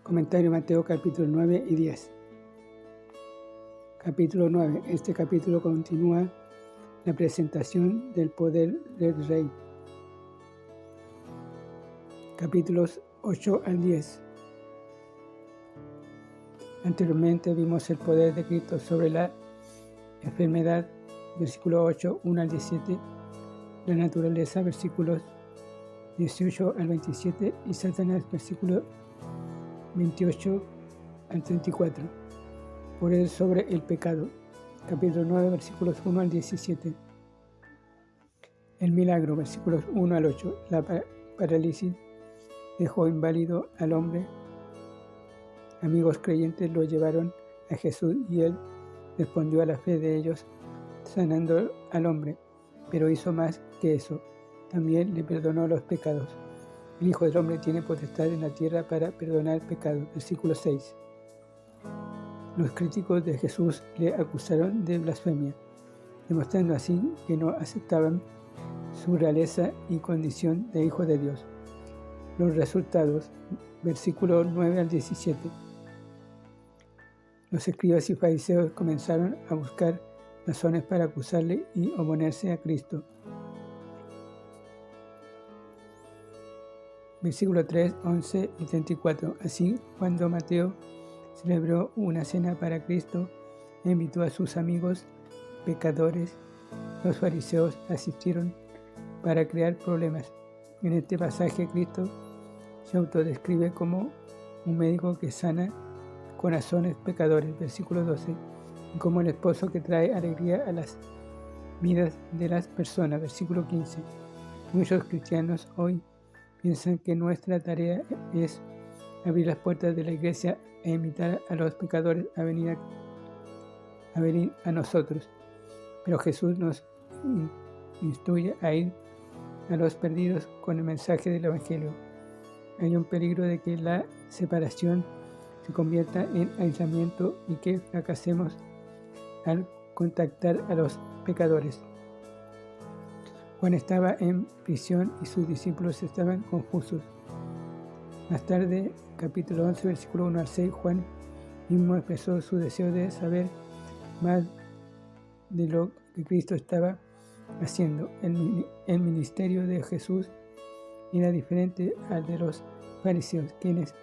Comentario Mateo capítulo 9 y 10. Capítulo 9. Este capítulo continúa la presentación del poder del Rey. Capítulos 8 al 10. Anteriormente vimos el poder de Cristo sobre la enfermedad, versículo 8, 1 al 17, la naturaleza, versículos 18 al 27, y Satanás, versículo 28 al 34. Poder sobre el pecado, capítulo 9, versículos 1 al 17. El milagro, versículos 1 al 8. La parálisis dejó inválido al hombre. Amigos creyentes lo llevaron a Jesús y él respondió a la fe de ellos, sanando al hombre. Pero hizo más que eso. También le perdonó los pecados. El Hijo del Hombre tiene potestad en la tierra para perdonar pecados. Versículo 6. Los críticos de Jesús le acusaron de blasfemia, demostrando así que no aceptaban su realeza y condición de Hijo de Dios. Los resultados, versículo 9 al 17. Los escribas y fariseos comenzaron a buscar razones para acusarle y oponerse a Cristo. Versículo 3, 11 y 34. Así, cuando Mateo celebró una cena para Cristo e invitó a sus amigos pecadores, los fariseos asistieron para crear problemas. En este pasaje, Cristo se autodescribe como un médico que sana corazones pecadores, versículo 12, y como el esposo que trae alegría a las vidas de las personas, versículo 15. Muchos cristianos hoy piensan que nuestra tarea es abrir las puertas de la iglesia e invitar a los pecadores a venir a nosotros. Pero Jesús nos instruye a ir a los perdidos con el mensaje del Evangelio. Hay un peligro de que la separación se convierta en aislamiento y que fracasemos al contactar a los pecadores. Juan estaba en prisión y sus discípulos estaban confusos. Más tarde, capítulo 11, versículo 1 al 6, Juan mismo expresó su deseo de saber más de lo que Cristo estaba haciendo. El ministerio de Jesús era diferente al de los fariseos, quienes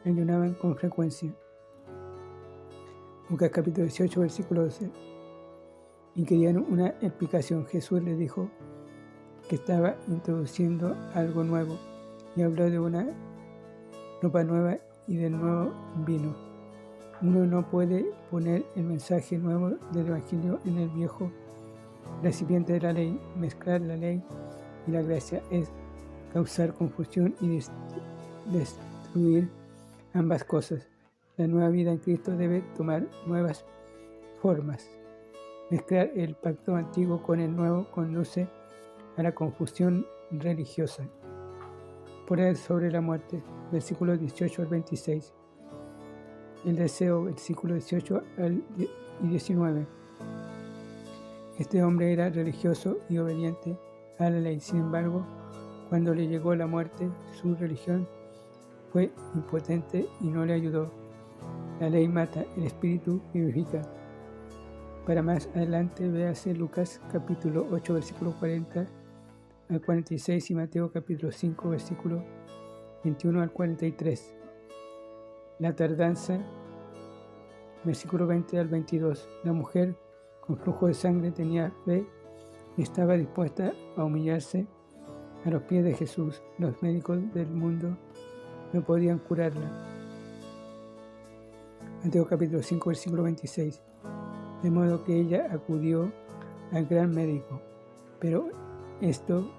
ayunaban con frecuencia. Lucas capítulo 18, versículo 12. Y querían una explicación. Jesús les dijo que estaba introduciendo algo nuevo y habló de una ropa nueva y del nuevo vino. Uno no puede poner el mensaje nuevo del Evangelio en el viejo recipiente de la ley. Mezclar la ley y la gracia es causar confusión y destruir ambas cosas. La nueva vida en Cristo debe tomar nuevas formas. Mezclar el pacto antiguo con el nuevo conduce a la confusión religiosa. Poder sobre la muerte, versículos 18 al 26. El deseo, versículos 18 y 19. Este hombre era religioso y obediente a la ley. Sin embargo, cuando le llegó la muerte, su religión fue impotente y no le ayudó. La ley mata, el espíritu vivifica. Para más adelante, véase Lucas capítulo 8, versículo 40 al 46 y Mateo capítulo 5, versículo 21 al 43. La tardanza, versículo 20 al 22. La mujer con flujo de sangre tenía fe y estaba dispuesta a humillarse a los pies de Jesús. Los médicos del mundo no podían curarla. Mateo capítulo 5, versículo 26. De modo que ella acudió al gran médico, pero esto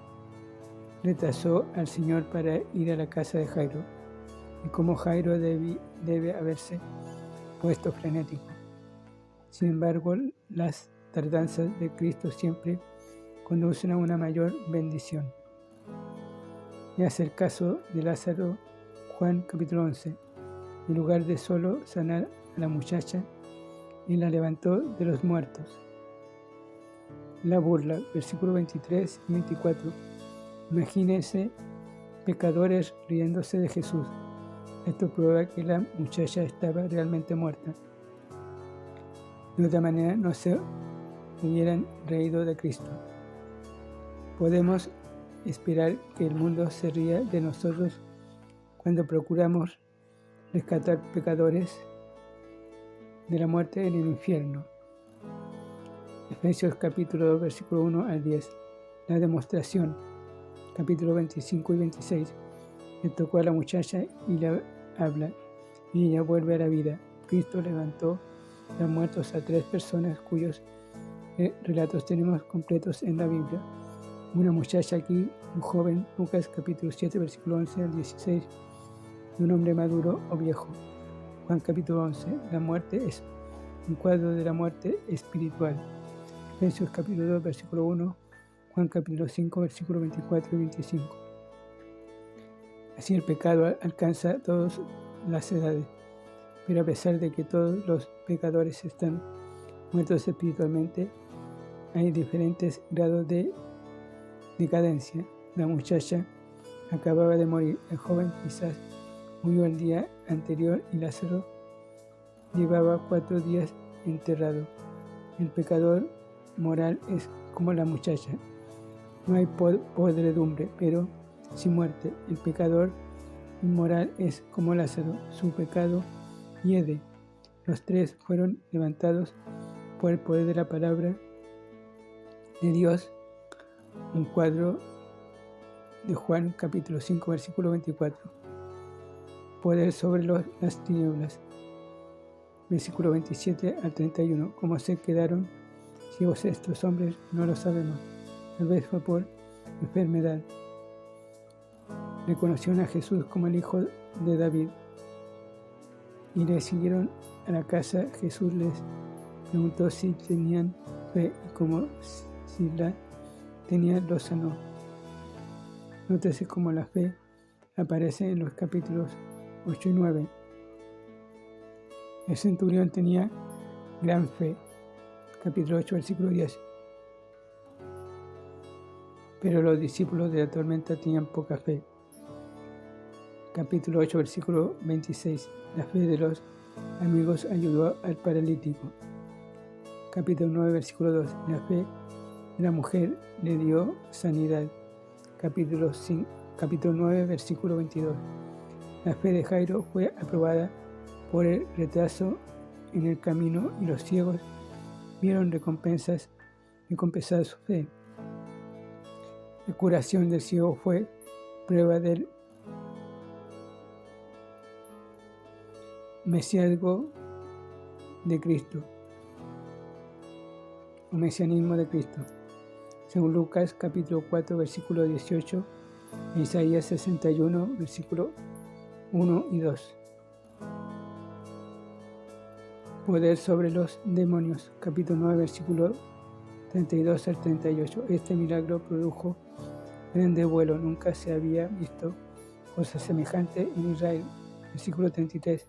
retrasó al Señor para ir a la casa de Jairo, y como Jairo debe haberse puesto frenético. Sin embargo, las tardanzas de Cristo siempre conducen a una mayor bendición. Veas el caso de Lázaro, Juan capítulo 11. En lugar de solo sanar a la muchacha, él la levantó de los muertos. La burla, versículo 23 y 24. Imagínense pecadores riéndose de Jesús. Esto prueba que la muchacha estaba realmente muerta. De otra manera no se hubieran reído de Cristo. Podemos esperar que el mundo se ría de nosotros cuando procuramos rescatar pecadores de la muerte en el infierno. Efesios capítulo 2, versículo 1 al 10. La demostración, capítulo 25 y 26. Le tocó a la muchacha y le habla, y ella vuelve a la vida. Cristo levantó de los muertos a 3 personas cuyos relatos tenemos completos en la Biblia. Una muchacha aquí, un joven, Lucas capítulo 7, versículo 11 al 16, y un hombre maduro o viejo. Juan capítulo 11, la muerte es un cuadro de la muerte espiritual. Efesios capítulo 2, versículo 1, Juan capítulo 5, versículo 24 y 25. Así el pecado alcanza a todas las edades, pero a pesar de que todos los pecadores están muertos espiritualmente, hay diferentes grados de decadencia. La muchacha acababa de morir, el joven quizás murió el día anterior y Lázaro llevaba 4 días enterrado. El pecador moral es como la muchacha. No hay podredumbre, pero sin muerte. El pecador inmoral es como Lázaro. Su pecado hiede. Los 3 fueron levantados por el poder de la palabra de Dios. Un cuadro de Juan capítulo 5 versículo 24. Poder sobre las tinieblas. Versículo 27 al 31. ¿Cómo se quedaron ciegos estos hombres? No lo sabemos. Tal vez fue por enfermedad. Reconocieron a Jesús como el Hijo de David y le siguieron a la casa. Jesús les preguntó si tenían fe y como si la tenían, los sanó. Nótese cómo la fe aparece en los capítulos 8 y 9. El centurión tenía gran fe. Capítulo 8, versículo 10. Pero los discípulos de la tormenta tenían poca fe. Capítulo 8, versículo 26. La fe de los amigos ayudó al paralítico. Capítulo 9, versículo 2. La fe de la mujer le dio sanidad. Capítulo 9, versículo 22. La fe de Jairo fue aprobada por el retraso en el camino y los ciegos vieron recompensada su fe. La curación del ciego fue prueba del mesianismo de Cristo, o mesianismo de Cristo, según Lucas capítulo 4 versículo 18 e Isaías 61 versículo 1 y 2. Poder sobre los demonios, capítulo 9 versículo 32 al 38. Este milagro produjo grande vuelo, nunca se había visto cosa semejante en Israel. Versículo 33.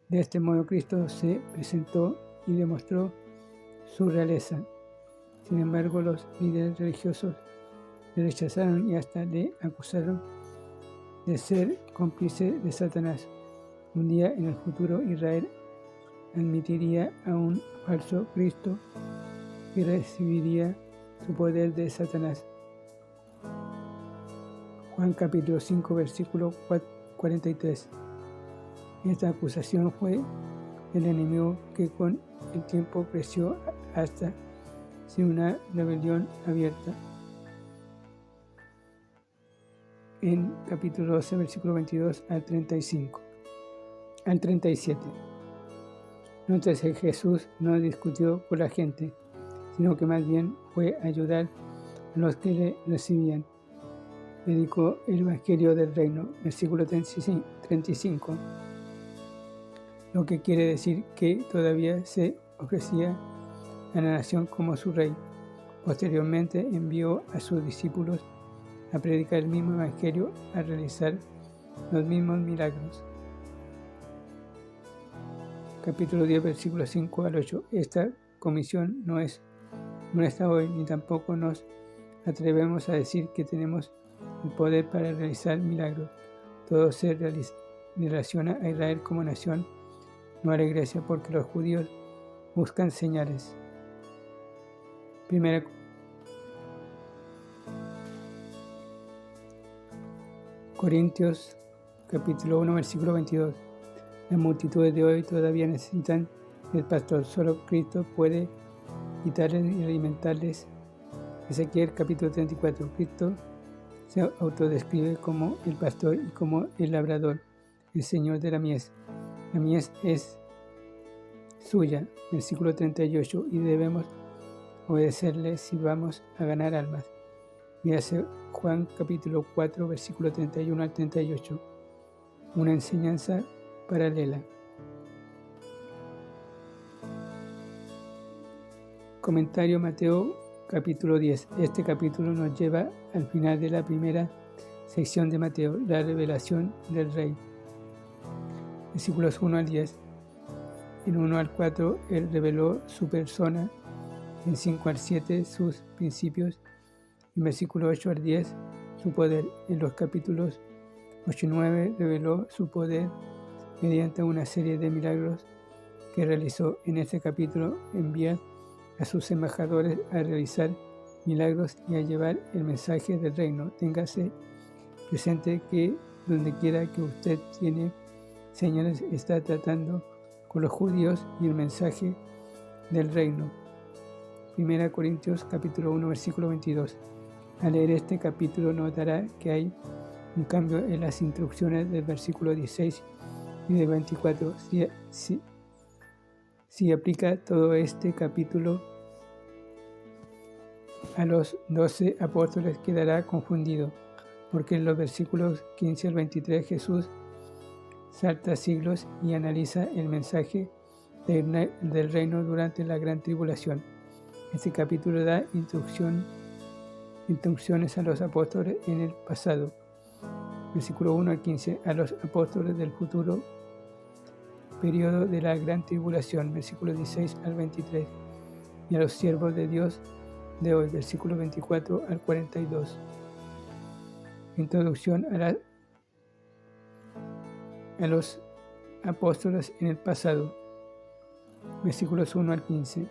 De este modo Cristo se presentó y demostró su realeza. Sin embargo, los líderes religiosos le rechazaron y hasta le acusaron de ser cómplice de Satanás. Un día en el futuro Israel admitiría a un falso Cristo y recibiría su poder de Satanás. Juan capítulo 5 versículo 43. Esta acusación fue el enemigo que con el tiempo creció hasta sin una rebelión abierta. En capítulo 12 versículo 22 al 35 al 37. Entonces Jesús no discutió con la gente, sino que más bien fue a ayudar a los que le recibían. Predicó el Evangelio del Reino, versículo 35, lo que quiere decir que todavía se ofrecía a la nación como su rey. Posteriormente envió a sus discípulos a predicar el mismo Evangelio, a realizar los mismos milagros. Capítulo 10, versículos 5 al 8. Esta comisión no está hoy, ni tampoco nos atrevemos a decir que tenemos el poder para realizar milagros. Todo se relaciona a Israel como nación, no a la iglesia, porque los judíos buscan señales. 1 Corintios capítulo 1 versículo 22. Las multitudes de hoy todavía necesitan del pastor, solo Cristo puede quitarles y alimentarles. Ezequiel capítulo 34. Cristo se autodescribe como el pastor y como el labrador, el señor de la mies. La mies es suya, versículo 38, y debemos obedecerle si vamos a ganar almas. Y hace Juan capítulo 4, versículo 31 al 38, una enseñanza paralela. Comentario Mateo capítulo 10. Este capítulo nos lleva al final de la primera sección de Mateo, la revelación del Rey. Versículos 1 al 10. En 1 al 4, Él reveló su persona. En 5 al 7, sus principios. En versículo 8 al 10, su poder. En los capítulos 8 y 9, reveló su poder mediante una serie de milagros que realizó. En este capítulo, envía a sus embajadores a realizar milagros y a llevar el mensaje del reino. Téngase presente que donde quiera que usted tiene señales, está tratando con los judíos y el mensaje del reino. 1 Corintios capítulo 1 versículo 22. Al leer este capítulo notará que hay un cambio en las instrucciones del versículo 16 y del 24. Si aplica todo este capítulo a los 12 apóstoles, quedará confundido, porque en los versículos 15 al 23 Jesús salta siglos y analiza el mensaje del reino durante la gran tribulación. Este capítulo da instrucciones a los apóstoles en el pasado. Versículo 1 al 15, a los apóstoles del futuro periodo de la gran tribulación. Versículo 16 al 23, y a los siervos de Dios de hoy. Versículo 24 al 42. Introducción a los apóstoles en el pasado. Versículos 1 al 15.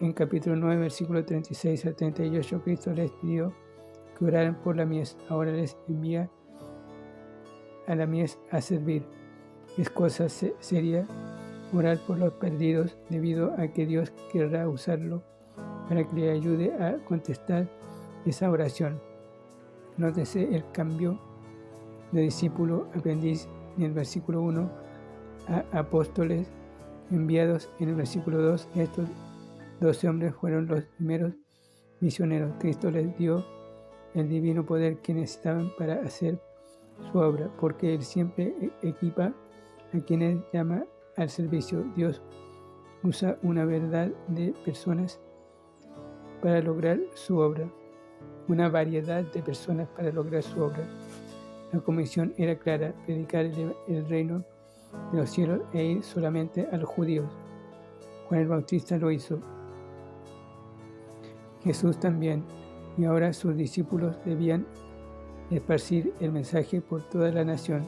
En capítulo 9, versículo 36 al 38, Cristo les pidió que oraran por la mies. Ahora les envía a la mies a servir. Es cosa seria orar por los perdidos, debido a que Dios querrá usarlo para que le ayude a contestar esa oración. Nótese el cambio de discípulo aprendiz en el versículo 1 a apóstoles enviados en el versículo 2. Estos 12 hombres fueron los primeros misioneros. Cristo les dio el divino poder que necesitaban para hacer su obra, porque Él siempre equipa a quienes llama al servicio. Dios usa una variedad de personas para lograr su obra. La comisión era clara: predicar el reino de los cielos e ir solamente a los judíos. Juan el Bautista lo hizo. Jesús también, y ahora sus discípulos debían esparcir el mensaje por toda la nación.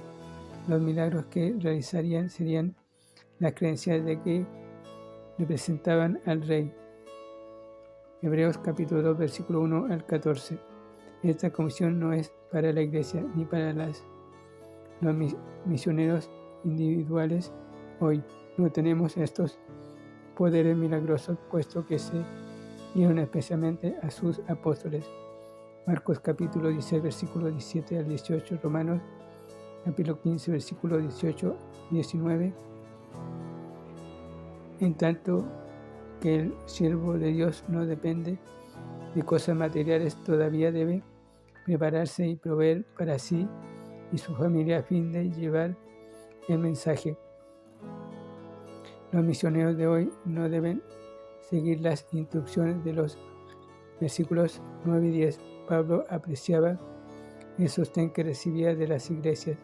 Los milagros que realizarían serían las creencias de que representaban al Rey. Hebreos capítulo 2 versículo 1 al 14. Esta comisión no es para la iglesia ni para los misioneros individuales. Hoy no tenemos estos poderes milagrosos, puesto que se dieron especialmente a sus apóstoles. Marcos capítulo 16 versículo 17 al 18, Romanos capítulo 15 versículo 18 y 19. En tanto que el siervo de Dios no depende de cosas materiales, todavía debe prepararse y proveer para sí y su familia a fin de llevar el mensaje. Los misioneros de hoy no deben seguir las instrucciones de los versículos 9 y 10. Pablo apreciaba el sostén que recibía de las iglesias,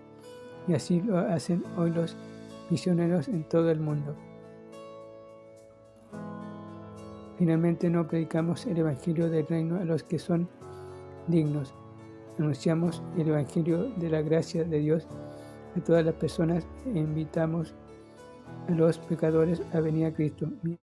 y así lo hacen hoy los misioneros en todo el mundo. Finalmente, no predicamos el evangelio del reino a los que son dignos. Anunciamos el evangelio de la gracia de Dios a todas las personas e invitamos a los pecadores a venir a Cristo.